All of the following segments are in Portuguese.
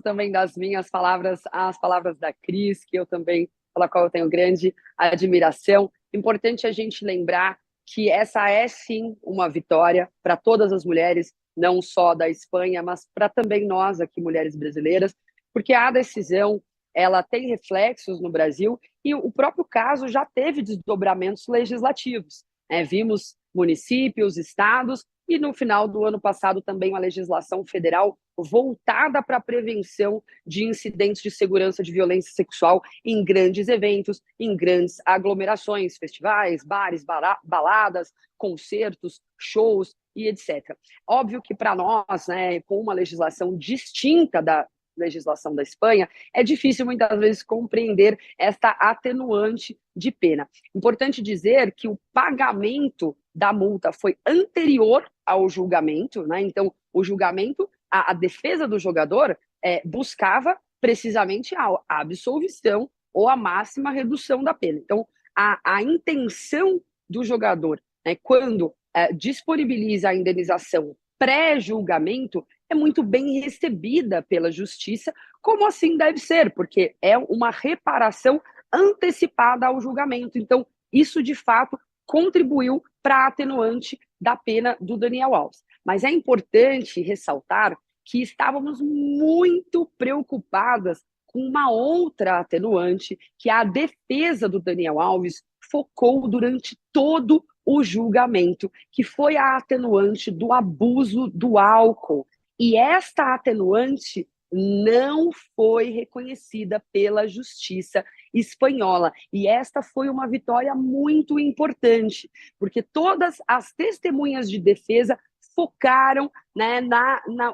também das minhas palavras às palavras da Cris, que eu também, pela qual eu tenho grande admiração. Importante a gente lembrar que essa é sim uma vitória para todas as mulheres, não só da Espanha, mas para também nós aqui, mulheres brasileiras, porque a decisão ela tem reflexos no Brasil e o próprio caso já teve desdobramentos legislativos. Vimos municípios, estados e no final do ano passado também uma legislação federal voltada para a prevenção de incidentes de segurança de violência sexual em grandes eventos, em grandes aglomerações, festivais, bares, baladas, concertos, shows e etc. Óbvio que para nós, com uma legislação distinta da legislação da Espanha, é difícil muitas vezes compreender esta atenuante de pena. Importante dizer que o pagamento da multa foi anterior ao julgamento, Então, o julgamento, a defesa do jogador buscava precisamente a absolvição ou a máxima redução da pena. Então, a intenção do jogador, quando disponibiliza a indenização pré-julgamento, é muito bem recebida pela justiça, como assim deve ser, porque é uma reparação antecipada ao julgamento. Então, isso de fato contribuiu para a atenuante da pena do Daniel Alves. Mas é importante ressaltar que estávamos muito preocupadas com uma outra atenuante que a defesa do Daniel Alves focou durante todo o julgamento, que foi a atenuante do abuso do álcool. E esta atenuante não foi reconhecida pela justiça espanhola. E esta foi uma vitória muito importante, porque todas as testemunhas de defesa focaram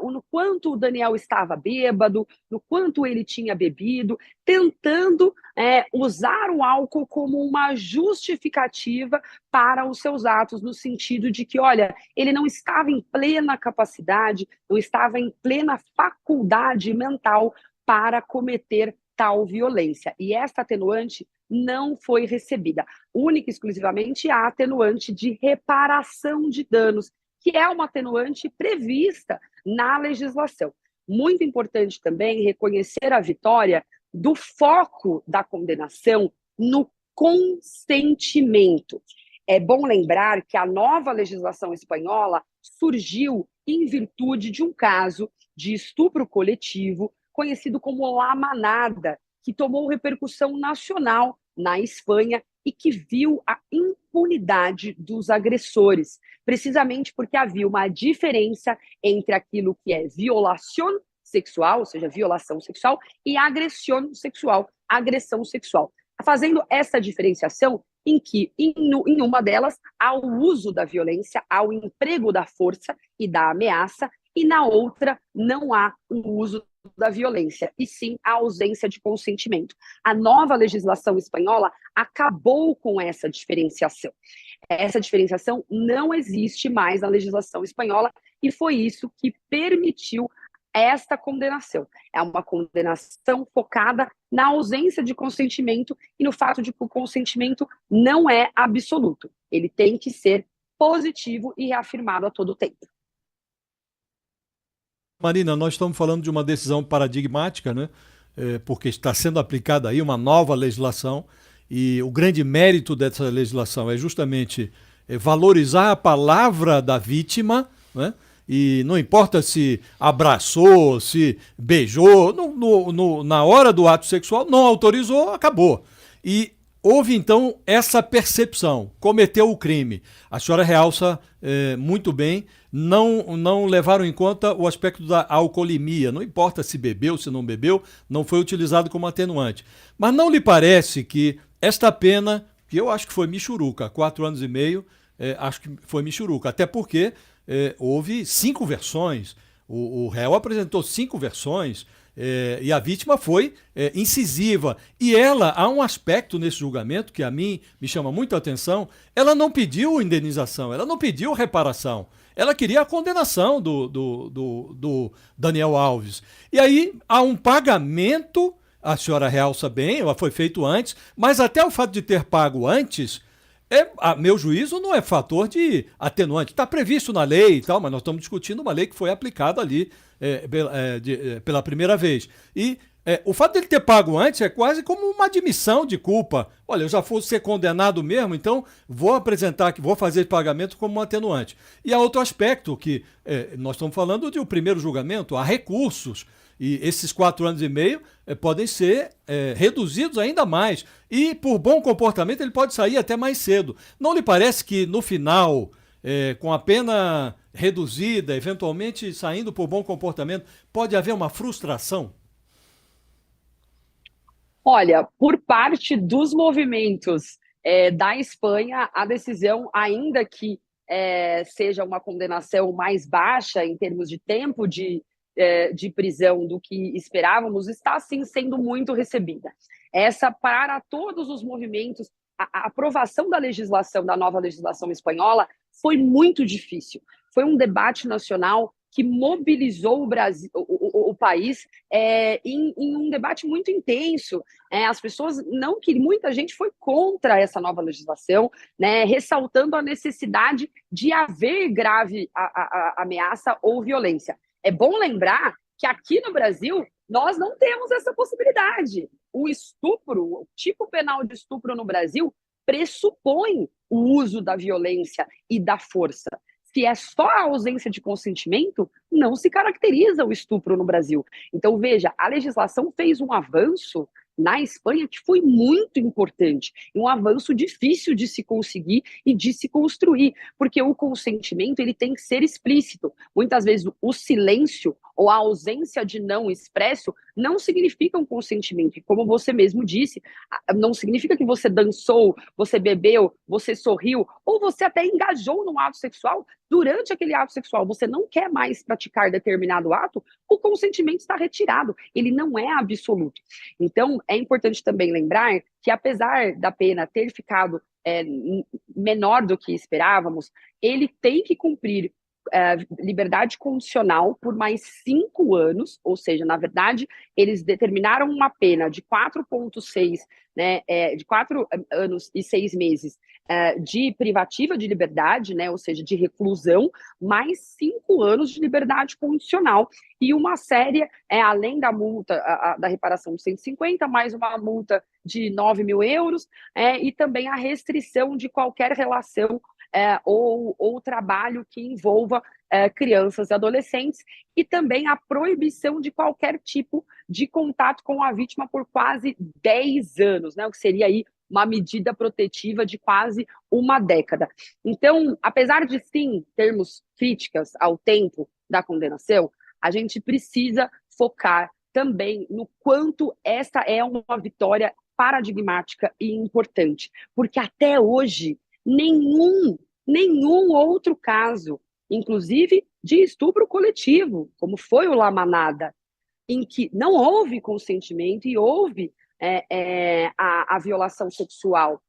no quanto o Daniel estava bêbado, no quanto ele tinha bebido, tentando usar o álcool como uma justificativa para os seus atos, no sentido de que, olha, ele não estava em plena capacidade, não estava em plena faculdade mental para cometer tal violência. E esta atenuante não foi recebida, única e exclusivamente a atenuante de reparação de danos, que é uma atenuante prevista na legislação. Muito importante também reconhecer a vitória do foco da condenação no consentimento. É bom lembrar que a nova legislação espanhola surgiu em virtude de um caso de estupro coletivo conhecido como La Manada, que tomou repercussão nacional na Espanha e que viu a impunidade dos agressores, precisamente porque havia uma diferença entre aquilo que é violação sexual, ou seja, violação sexual, e agressão sexual, agressão sexual. Fazendo essa diferenciação em que, em uma delas, há o uso da violência, há o emprego da força e da ameaça, e na outra não há o uso da violência, e sim a ausência de consentimento. A nova legislação espanhola acabou com essa diferenciação. Essa diferenciação não existe mais na legislação espanhola e foi isso que permitiu esta condenação. É uma condenação focada na ausência de consentimento e no fato de que o consentimento não é absoluto. Ele tem que ser positivo e reafirmado a todo tempo. Marina, nós estamos falando de uma decisão paradigmática, né? Porque está sendo aplicada aí uma nova legislação e o grande mérito dessa legislação é justamente valorizar a palavra da vítima, né? E não importa se abraçou, se beijou, na hora do ato sexual não autorizou, acabou. E houve então essa percepção, cometeu o crime. A senhora realça muito bem, não levaram em conta o aspecto da alcoolemia, não importa se bebeu, se não bebeu, não foi utilizado como atenuante. Mas não lhe parece que esta pena, que eu acho que foi michuruca, 4 anos e meio, acho que foi michuruca, até porque houve 5 versões, o réu apresentou 5 versões, e a vítima foi incisiva. E ela, há um aspecto nesse julgamento que a mim me chama muito a atenção, ela não pediu indenização, ela não pediu reparação. Ela queria a condenação do Daniel Alves. E aí há um pagamento, a senhora realça bem, ela foi feito antes, mas até o fato de ter pago antes A meu juízo, não é fator de atenuante. Está previsto na lei e tal, mas nós estamos discutindo uma lei que foi aplicada ali pela primeira vez. E o fato dele ter pago antes é quase como uma admissão de culpa. Olha, eu já vou ser condenado mesmo, então vou apresentar que vou fazer esse pagamento como um atenuante. E há outro aspecto que nós estamos falando de um primeiro julgamento, há recursos. E esses 4 anos e meio podem ser reduzidos ainda mais. E, por bom comportamento, ele pode sair até mais cedo. Não lhe parece que, no final, com a pena reduzida, eventualmente saindo por bom comportamento, pode haver uma frustração? Olha, por parte dos movimentos da Espanha, a decisão, ainda que seja uma condenação mais baixa em termos de tempo de prisão do que esperávamos, está sim sendo muito recebida. Essa, para todos os movimentos, a aprovação da legislação, da nova legislação espanhola, foi muito difícil. Foi um debate nacional que mobilizou o Brasil, o país em um debate muito intenso. As pessoas não que muita gente foi contra essa nova legislação, né, ressaltando a necessidade de haver grave ameaça ou violência. É bom lembrar que aqui no Brasil nós não temos essa possibilidade. O estupro, o tipo penal de estupro no Brasil pressupõe o uso da violência e da força. Se é só a ausência de consentimento, não se caracteriza o estupro no Brasil. Então, veja, a legislação fez um avanço na Espanha que foi muito importante, um avanço difícil de se conseguir e de se construir, porque o consentimento ele tem que ser explícito. Muitas vezes o silêncio ou a ausência de não expresso não significa um consentimento. E como você mesmo disse, não significa que você dançou, você bebeu, você sorriu, ou você até engajou num ato sexual. Durante aquele ato sexual, você não quer mais praticar determinado ato, o consentimento está retirado, ele não é absoluto. Então, é importante também lembrar que, apesar da pena ter ficado menor do que esperávamos, ele tem que cumprir liberdade condicional por mais 5 anos, ou seja, na verdade, eles determinaram uma pena de 4,6, né, de 4 anos e 6 meses de privativa de liberdade, né, ou seja, de reclusão, mais 5 anos de liberdade condicional. E uma série, além da multa, da reparação de 150, mais uma multa de 9 mil euros, e também a restrição de qualquer relação ou trabalho que envolva crianças e adolescentes, e também a proibição de qualquer tipo de contato com a vítima por quase 10 anos, né, o que seria aí uma medida protetiva de quase uma década. Então, apesar de sim termos críticas ao tempo da condenação, a gente precisa focar também no quanto essa é uma vitória paradigmática e importante, porque até hoje nenhum outro caso, inclusive de estupro coletivo, como foi o La Manada, em que não houve consentimento e houve a violação sexual.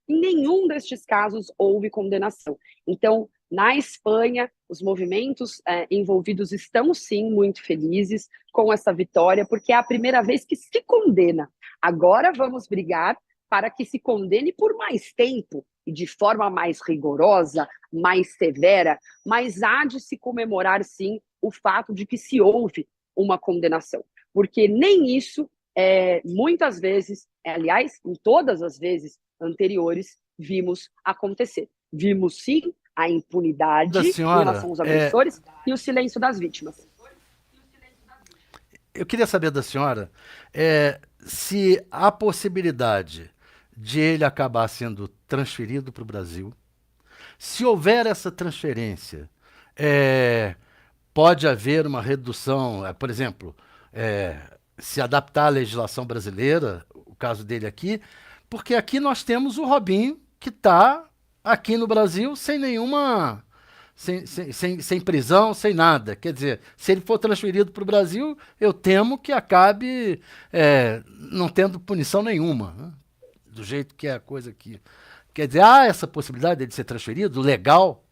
Em nenhum destes casos houve condenação. Então, na Espanha, os movimentos envolvidos estão, sim, muito felizes com essa vitória, porque é a primeira vez que se condena. Agora vamos brigar para que se condene por mais tempo e de forma mais rigorosa, mais severa, mas há de se comemorar, sim, o fato de que se houve uma condenação. Porque nem isso, muitas vezes, aliás, em todas as vezes anteriores, vimos acontecer. Vimos, sim, a impunidade em relação aos agressores e o silêncio das vítimas. Eu queria saber da senhora se há possibilidade de ele acabar sendo transferido para o Brasil. Se houver essa transferência, pode haver uma redução, por exemplo, se adaptar à legislação brasileira, o caso dele aqui, porque aqui nós temos o Robinho, que está aqui no Brasil sem nenhuma... Sem prisão, sem nada. Quer dizer, se ele for transferido para o Brasil, eu temo que acabe não tendo punição nenhuma, né? Do jeito que é a coisa aqui. Quer dizer, há essa possibilidade dele ser transferido, legal?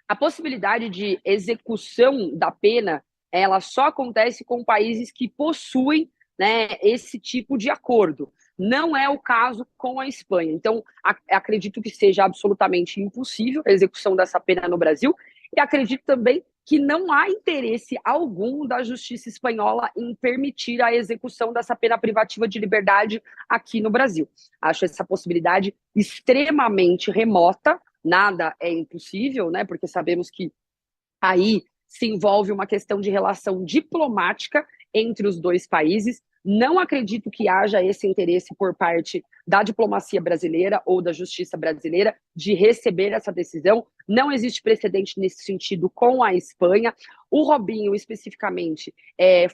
A possibilidade de execução da pena, ela só acontece com países que possuem, né, esse tipo de acordo. Não é o caso com a Espanha. Então, acredito que seja absolutamente impossível a execução dessa pena no Brasil, e acredito também que não há interesse algum da justiça espanhola em permitir a execução dessa pena privativa de liberdade aqui no Brasil. Acho essa possibilidade extremamente remota, nada é impossível, né? Porque sabemos que aí se envolve uma questão de relação diplomática entre os dois países. Não acredito que haja esse interesse por parte da diplomacia brasileira ou da justiça brasileira de receber essa decisão. Não existe precedente nesse sentido com a Espanha. O Robinho, especificamente,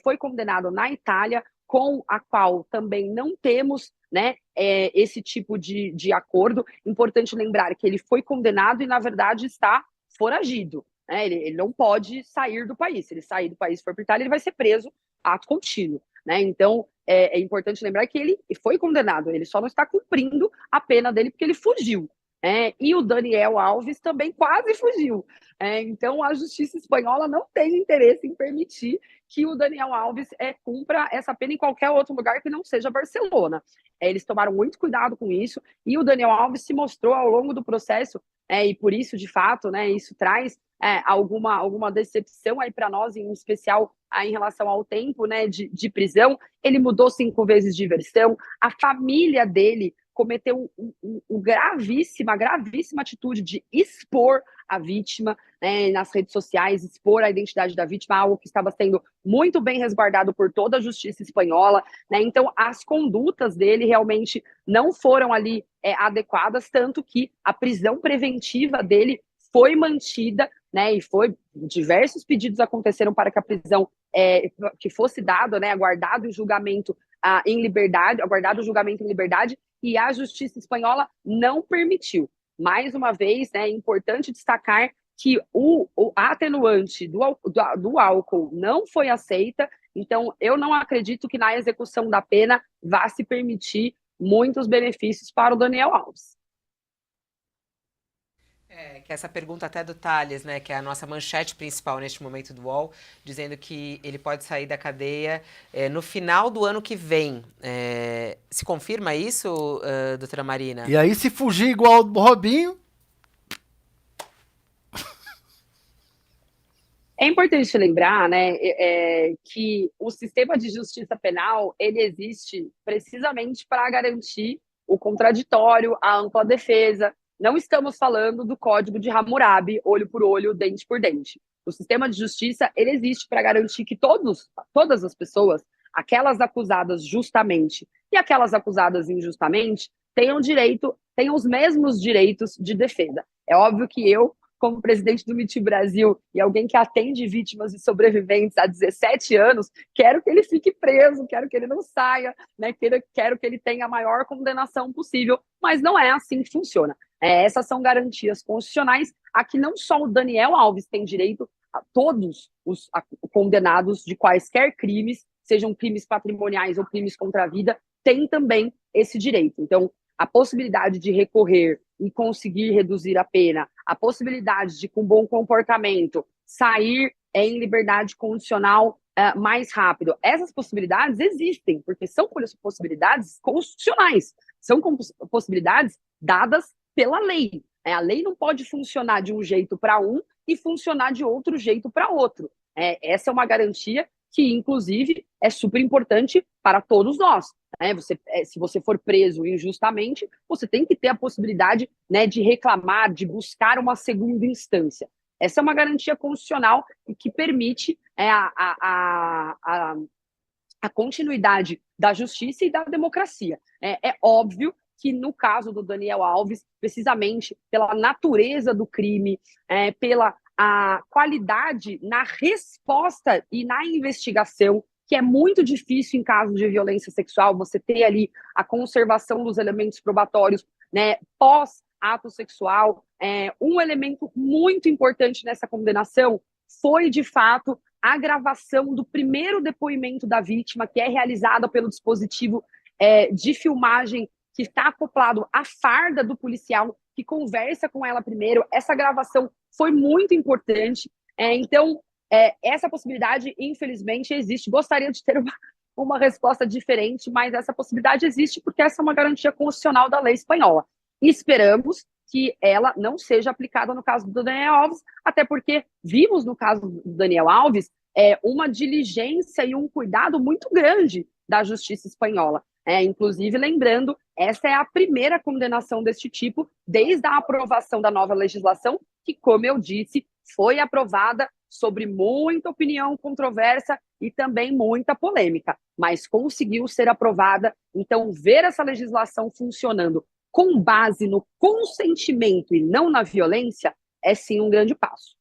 foi condenado na Itália, com a qual também não temos, né, esse tipo de acordo. Importante lembrar que ele foi condenado e, na verdade, está foragido. Ele não pode sair do país. Se ele sair do país e for para a Itália, ele vai ser preso ato contínuo. Né? Então, é importante lembrar que ele foi condenado, ele só não está cumprindo a pena dele porque ele fugiu. E o Daniel Alves também quase fugiu. Então, a justiça espanhola não tem interesse em permitir que o Daniel Alves cumpra essa pena em qualquer outro lugar que não seja Barcelona. Eles tomaram muito cuidado com isso, e o Daniel Alves se mostrou ao longo do processo, e por isso, de fato, né, isso traz alguma decepção aí para nós, em especial em relação ao tempo, né, de prisão. Ele mudou 5 vezes de versão, a família dele cometeu gravíssima atitude de expor a vítima, né, nas redes sociais, expor a identidade da vítima, algo que estava sendo muito bem resguardado por toda a justiça espanhola, né? Então, as condutas dele realmente não foram ali adequadas, tanto que a prisão preventiva dele foi mantida, né? E diversos pedidos aconteceram para que a prisão que fosse dado, né, aguardado o julgamento em liberdade, aguardado o julgamento em liberdade, e a justiça espanhola não permitiu. Mais uma vez, né, é importante destacar que a atenuante do álcool não foi aceita, então eu não acredito que na execução da pena vá se permitir muitos benefícios para o Daniel Alves. Que essa pergunta até do Thales, né, que é a nossa manchete principal neste momento do UOL, dizendo que ele pode sair da cadeia no final do ano que vem. Se confirma isso, doutora Marina? E aí, se fugir igual o Robinho... É importante lembrar, né, que o sistema de justiça penal ele existe precisamente para garantir o contraditório, a ampla defesa. Não estamos falando do Código de Hammurabi, olho por olho, dente por dente. O sistema de justiça ele existe para garantir que todas as pessoas, aquelas acusadas justamente e aquelas acusadas injustamente, tenham os mesmos direitos de defesa. É óbvio que eu, como presidente do MIT Brasil e alguém que atende vítimas e sobreviventes há 17 anos, quero que ele fique preso, quero que ele não saia, né? Quero que ele tenha a maior condenação possível, mas não é assim que funciona. Essas são garantias constitucionais a que não só o Daniel Alves tem direito, a todos os condenados de quaisquer crimes, sejam crimes patrimoniais ou crimes contra a vida, têm também esse direito. Então, a possibilidade de recorrer e conseguir reduzir a pena, a possibilidade de, com bom comportamento, sair em liberdade condicional mais rápido. Essas possibilidades existem, porque são possibilidades constitucionais, são possibilidades dadas pela lei. A lei não pode funcionar de um jeito para um e funcionar de outro jeito para outro. Essa é uma garantia que, inclusive, é super importante para todos nós. Se você for preso injustamente, você tem que ter a possibilidade, né, de reclamar, de buscar uma segunda instância. Essa é uma garantia constitucional que permite a continuidade da justiça e da democracia. É óbvio que no caso do Daniel Alves, precisamente pela natureza do crime, pela a qualidade na resposta e na investigação, que é muito difícil em casos de violência sexual, você ter ali a conservação dos elementos probatórios, né, pós-ato sexual. Um elemento muito importante nessa condenação foi, de fato, a gravação do primeiro depoimento da vítima, que é realizada pelo dispositivo de filmagem que está acoplado à farda do policial, que conversa com ela primeiro. Essa gravação foi muito importante. Então, essa possibilidade, infelizmente, existe. Gostaria de ter uma resposta diferente, mas essa possibilidade existe porque essa é uma garantia constitucional da lei espanhola. E esperamos que ela não seja aplicada no caso do Daniel Alves, até porque vimos no caso do Daniel Alves uma diligência e um cuidado muito grande da justiça espanhola. Inclusive, lembrando, essa é a primeira condenação deste tipo desde a aprovação da nova legislação, que, como eu disse, foi aprovada sobre muita opinião controversa e também muita polêmica, mas conseguiu ser aprovada. Então, ver essa legislação funcionando com base no consentimento e não na violência é sim um grande passo.